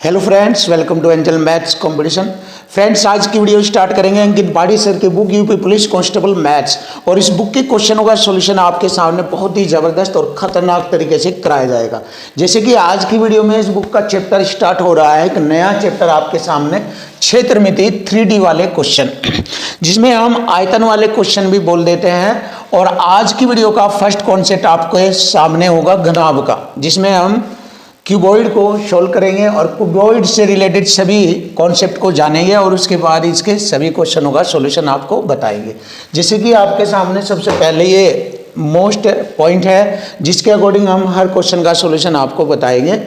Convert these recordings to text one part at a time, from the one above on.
Hello friends, welcome to angel maths competition. Friends, आज की video start करेंगे Ankit Badi sir की book UP police constable maths. और इस बुक के क्वेश्चनों का सॉल्यूशन आपके सामने बहुत ही ज़बरदस्त और खतरनाक तरीके से कराया जाएगा। जैसे कि आज की वीडियो में इस बुक का चैप्टर स्टार्ट हो रहा है, एक नया चैप्टर आपके सामने, क्षेत्रमिति 3D वाले क्वेश्चन, जिसमें हम आयतन वाले क्वेश्चन भी बोल देते हैं। और आज की वीडियो का फर्स्ट कॉन्सेप्ट आपके सामने होगा घनाभ का, जिसमें हम क्यूबॉइड को सोल्व करेंगे और क्यूबॉइड से रिलेटेड सभी कॉन्सेप्ट को जानेंगे और उसके बाद इसके सभी क्वेश्चनों का सॉल्यूशन आपको बताएंगे। जैसे कि आपके सामने सबसे पहले ये मोस्ट पॉइंट है, जिसके अकॉर्डिंग हम हर क्वेश्चन का सॉल्यूशन आपको बताएंगे।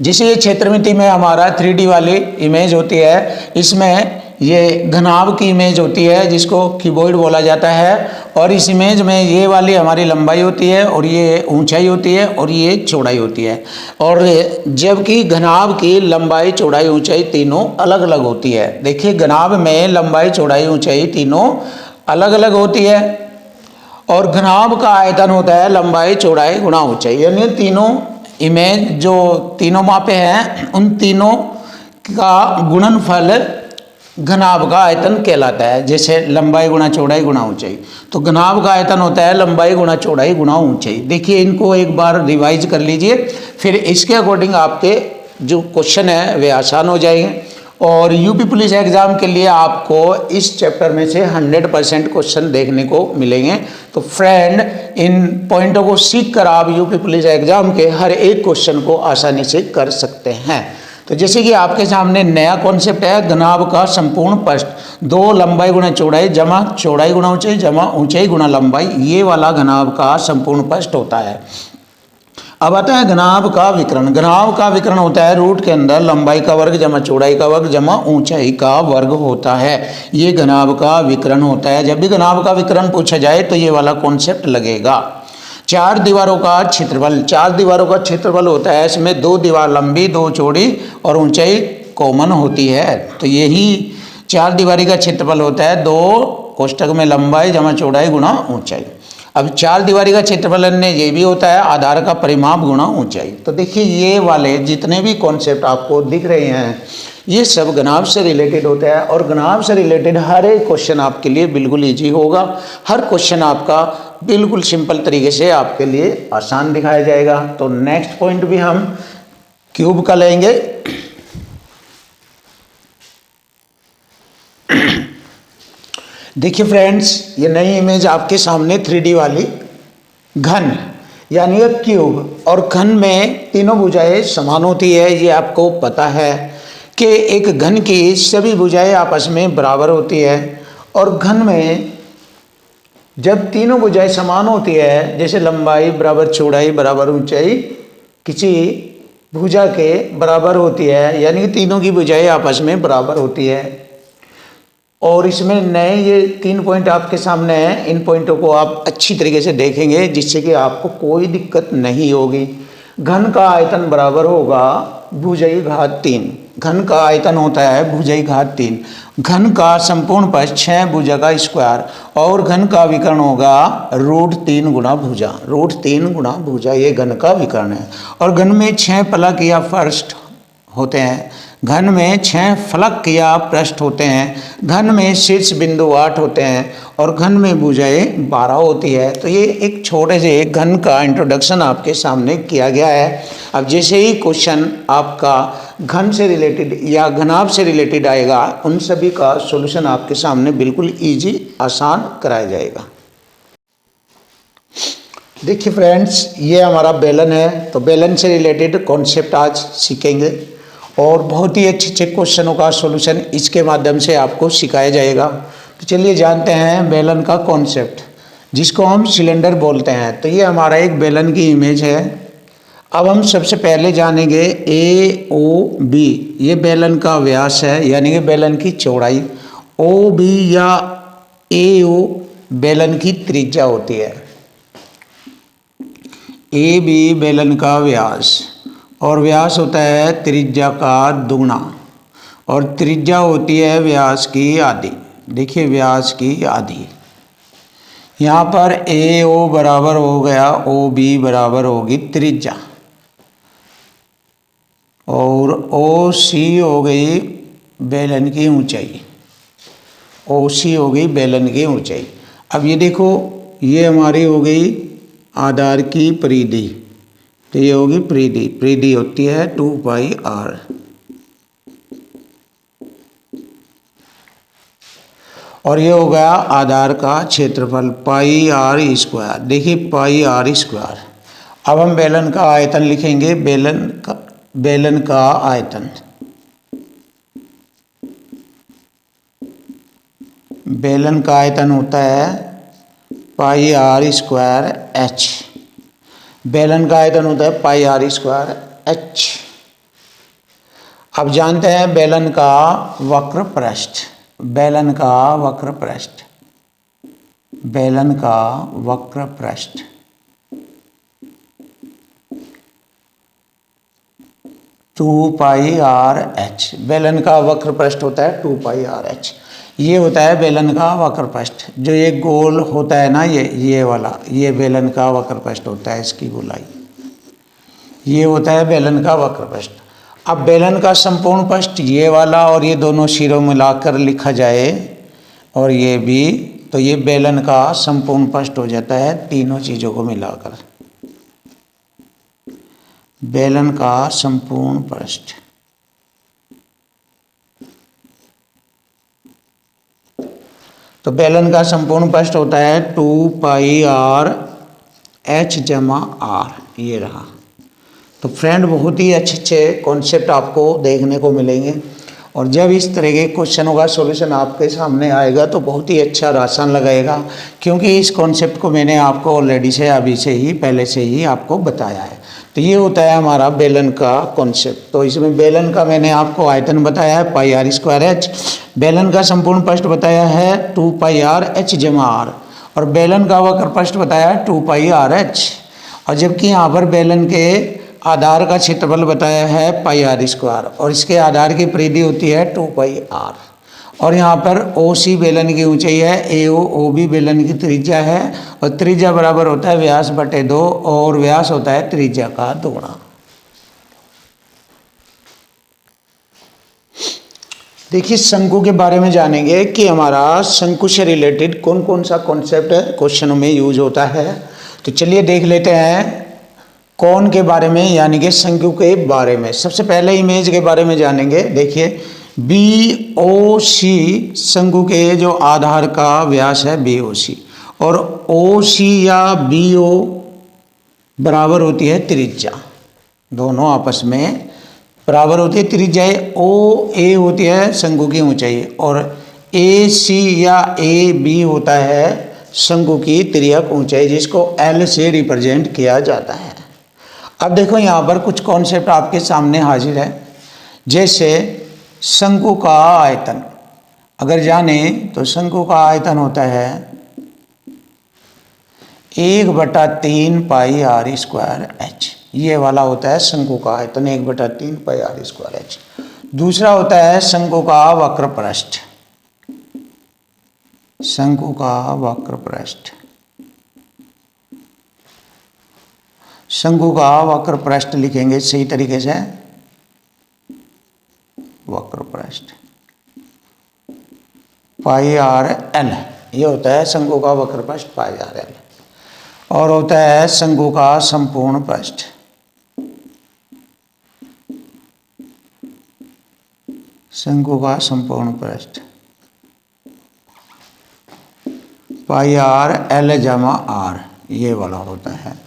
जैसे ये क्षेत्रमिति में हमारा 3D वाली इमेज होती है, इसमें ये घनाभ की इमेज होती है जिसको क्यूबॉइड बोला जाता है। और इस इमेज में ये वाली हमारी लंबाई होती है और ये ऊंचाई होती है और ये चौड़ाई होती है। और जबकि घनाभ की लंबाई चौड़ाई ऊंचाई तीनों अलग अलग होती है। देखिए, घनाभ में लंबाई चौड़ाई ऊंचाई तीनों अलग अलग होती है। और घनाभ का आयतन होता है लंबाई चौड़ाई गुणा ऊंचाई, यानी तीनों इमेज जो तीनों मापे हैं उन तीनों का गुणनफल घनाभ का आयतन कहलाता है। जैसे लंबाई गुणा चौड़ाई गुणा ऊंचाई, तो घनाभ का आयतन होता है लंबाई गुणा चौड़ाई गुणा ऊंचाई। देखिए, इनको एक बार रिवाइज कर लीजिए, फिर इसके अकॉर्डिंग आपके जो क्वेश्चन है वे आसान हो जाएंगे। और यूपी पुलिस एग्जाम के लिए आपको इस चैप्टर में से 100% क्वेश्चन देखने को मिलेंगे। तो फ्रेंड, इन पॉइंटों को सीख कर आप यूपी पुलिस एग्जाम के हर एक क्वेश्चन को आसानी से कर सकते हैं। तो जैसे कि आपके सामने नया कॉन्सेप्ट है घनाभ का संपूर्ण पृष्ठ, 2 लंबाई गुणा चौड़ाई जमा चौड़ाई गुणा ऊंचाई जमा ऊंचाई गुणा लंबाई, ये वाला घनाभ का संपूर्ण पृष्ठ होता है। अब आता है घनाभ का विकर्ण। घनाभ का विकर्ण होता है रूट के अंदर लंबाई का वर्ग जमा चौड़ाई का वर्ग जमा ऊंचाई का वर्ग होता है। ये घनाभ का विकर्ण होता है। जब भी घनाभ का विकर्ण पूछा जाए तो ये वाला कॉन्सेप्ट लगेगा। 4 दीवारों का क्षेत्रफल, 4 दीवारों का क्षेत्रफल होता है, इसमें 2 दीवार लंबी 2 चौड़ी और ऊंचाई कॉमन होती है। तो यही 4 दीवारी का क्षेत्रफल होता है 2 कोष्ठक में लंबाई जमा चौड़ाई गुणा ऊंचाई। अब 4 दीवारी का क्षेत्रफल अन्य ये भी होता है आधार का परिमाप गुणा ऊंचाई। तो देखिए, ये वाले जितने भी कॉन्सेप्ट आपको दिख रहे हैं ये सब घनाभ से रिलेटेड होता है। और घनाभ से रिलेटेड हर एक क्वेश्चन आपके लिए बिल्कुल ईजी होगा। हर क्वेश्चन आपका बिल्कुल सिंपल तरीके से आपके लिए आसान दिखाया जाएगा। तो नेक्स्ट पॉइंट भी हम क्यूब का लेंगे। देखिए फ्रेंड्स, ये नई इमेज आपके सामने 3D वाली घन यानी क्यूब, और घन में तीनों भुजाएं समान होती है। ये आपको पता है कि एक घन की सभी भुजाएं आपस में बराबर होती है। और घन में जब तीनों भुजाएं समान होती है, जैसे लंबाई बराबर चौड़ाई बराबर ऊंचाई किसी भुजा के बराबर होती है, यानी कि तीनों की भुजाएं आपस में बराबर होती है। और इसमें नए ये 3 पॉइंट आपके सामने हैं, इन पॉइंटों को आप अच्छी तरीके से देखेंगे जिससे कि आपको कोई दिक्कत नहीं होगी। घन का आयतन बराबर होगा भुजाई घात 3। घन का आयतन होता है भुजाई घात 3। घन का संपूर्ण पृष्ठ 6 भुजा का स्क्वायर, और घन का विकर्ण होगा √3 गुणा भुजा। √3 गुणा भुजा ये घन का विकर्ण है। और घन में 6 फलक या पृष्ठ होते हैं। घन में 6 फलक या पृष्ठ होते हैं। घन में शीर्ष बिंदु 8 होते हैं और घन में भुजाएं 12 होती है। तो ये एक छोटे से घन का इंट्रोडक्शन आपके सामने किया गया है। अब जैसे ही क्वेश्चन आपका घन से रिलेटेड या घनाभ से रिलेटेड आएगा, उन सभी का सॉल्यूशन आपके सामने बिल्कुल इजी आसान कराया जाएगा। देखिए फ्रेंड्स, ये हमारा बेलन है। तो बेलन से रिलेटेड कॉन्सेप्ट आज सीखेंगे और बहुत ही अच्छे अच्छे क्वेश्चनों का सॉल्यूशन इसके माध्यम से आपको सिखाया जाएगा। तो चलिए जानते हैं बेलन का कॉन्सेप्ट, जिसको हम सिलेंडर बोलते हैं। तो ये हमारा एक बेलन की इमेज है। अब हम सबसे पहले जानेंगे AOB, ये बेलन का व्यास है, यानी कि बेलन की चौड़ाई। OB या AO बेलन की त्रिज्या होती है। AB बेलन का व्यास, और व्यास होता है त्रिज्या का दुगुना, और त्रिज्या होती है व्यास की आधी। देखिए, व्यास की आधी। यहाँ पर AO बराबर हो गया OB बराबर होगी त्रिज्या, और और ओ सी हो गई बेलन की ऊंचाई, ओ सी हो गई बेलन की ऊंचाई। अब ये देखो, ये हमारी हो गई आधार की परिधि, तो ये होगी परिधि, परिधि होती है 2πr। और ये हो गया आधार का क्षेत्रफल πr²। देखिए πr²। अब हम बेलन का आयतन लिखेंगे, बेलन का आयतन, बेलन का आयतन होता है πr²h। बेलन का आयतन होता है πr²h। अब जानते हैं बेलन का वक्र पृष्ठ, बेलन का वक्र पृष्ठ, बेलन का वक्र पृष्ठ 2πrh। बेलन का वक्र पृष्ठ होता है 2πrh। ये होता है बेलन का वक्र पृष्ठ। जो ये गोल होता है ना, ये वाला, ये बेलन का वक्र पृष्ठ होता है, इसकी गोलाई, ये होता है बेलन का वक्र पृष्ठ। अब बेलन का संपूर्ण पृष्ठ ये वाला और ये दोनों सिरों मिलाकर लिखा जाए और ये भी, तो ये बेलन का संपूर्ण पृष्ठ हो जाता है तीनों चीज़ों को मिलाकर, बेलन का संपूर्ण पृष्ठ। तो बेलन का संपूर्ण पृष्ठ होता है 2πrh जमा r, ये रहा। तो फ्रेंड, बहुत ही अच्छे अच्छे कॉन्सेप्ट आपको देखने को मिलेंगे, और जब इस तरह के क्वेश्चनों का सॉल्यूशन आपके सामने आएगा तो बहुत ही अच्छा और आसान लगेगा, क्योंकि इस कॉन्सेप्ट को मैंने आपको ऑलरेडी से, अभी से ही, पहले से ही आपको बताया है। तो ये होता है हमारा बेलन का कॉन्सेप्ट। तो इसमें बेलन का मैंने आपको आयतन बताया है πr²h, बेलन का संपूर्ण पृष्ठ बताया है 2πrh जमा r, और बेलन का वक्र पृष्ठ बताया है 2πrh, और जबकि यहाँ पर बेलन के आधार का क्षेत्रफल बताया है πr², और इसके आधार की परिधि होती है 2πr, और यहाँ पर OC बेलन की ऊंचाई है, OB बेलन की त्रिज्या है, और त्रिज्या बराबर होता है व्यास बटे 2, और व्यास होता है त्रिज्या का 2 गुना। देखिए, शंकु के बारे में जानेंगे कि हमारा शंकु से रिलेटेड कौन कौन सा कॉन्सेप्ट क्वेश्चनों में यूज होता है। तो चलिए देख लेते हैं कौन के बारे में, यानी कि शंकु के बारे में। सबसे पहले इमेज के बारे में जानेंगे। देखिए, BOC शंकु के जो आधार का व्यास है BOC, और OC या BO बराबर होती है त्रिज्या, दोनों आपस में बराबर होती है त्रिज्या। OA होती है शंकु की ऊंचाई, और AC या AB होता है शंकु की तिर्यक ऊंचाई, जिसको L से रिप्रेजेंट किया जाता है। अब देखो, यहाँ पर कुछ कॉन्सेप्ट आपके सामने हाजिर है। जैसे शंकु का आयतन अगर जाने तो शंकु का आयतन होता है 1/3 πr²h। ये वाला होता है शंकु का आयतन 1/3 πr²h। दूसरा होता है शंकु का वक्र पृष्ठ, शंकु का वक्र पृष्ठ, शंकु का वक्र पृष्ठ लिखेंगे सही तरीके से, वक्र पृष्ठ πrl, ये होता है शंकु का वक्र पृष्ठ πrl। और होता है शंकु का संपूर्ण पृष्ठ, शंकु का संपूर्ण पृष्ठ πrl जमा r, ये वाला होता है।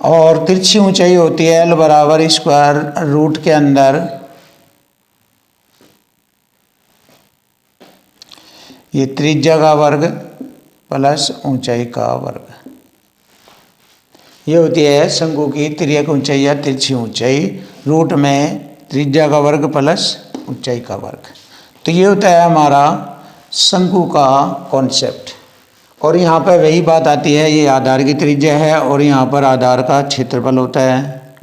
और तिरछी ऊंचाई होती है L बराबर स्क्वायर रूट के अंदर ये त्रिज्या का वर्ग प्लस ऊंचाई का वर्ग, ये होती है शंकु की तिर्यक ऊंचाई या तिरछी ऊंचाई, रूट में त्रिज्या का वर्ग प्लस ऊंचाई का वर्ग। तो ये होता है हमारा शंकु का कॉन्सेप्ट। और यहाँ पर वही बात आती है, ये आधार की त्रिज्या है और यहाँ पर आधार का क्षेत्रफल होता है,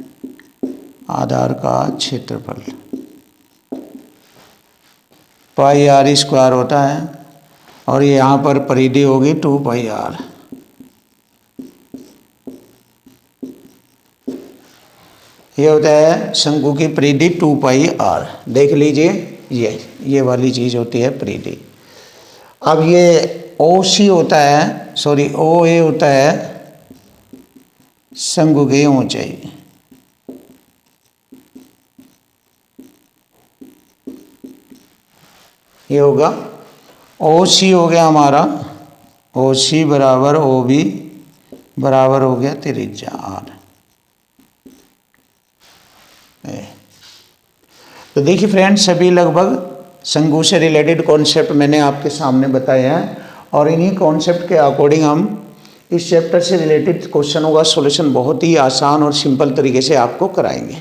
आधार का क्षेत्रफल πr² होता है, और यहाँ पर परिधि होगी 2πr। ये होता है शंकु की परिधि 2 पाई आर। देख लीजिए ये वाली चीज़ होती है परिधि। अब ये ओ सी होता है, सॉरी ओ ए होता है शंकु की ऊंचाई। ये होगा ओ सी हो गया हमारा, ओ सी बराबर ओ बी बराबर हो गया त्रिज्या आर। तो देखिए फ्रेंड्स, सभी लगभग शंकु से रिलेटेड कॉन्सेप्ट मैंने आपके सामने बताए हैं और इन्हीं कॉन्सेप्ट के अकॉर्डिंग हम इस चैप्टर से रिलेटेड क्वेश्चनों का सॉल्यूशन बहुत ही आसान और सिंपल तरीके से आपको कराएंगे।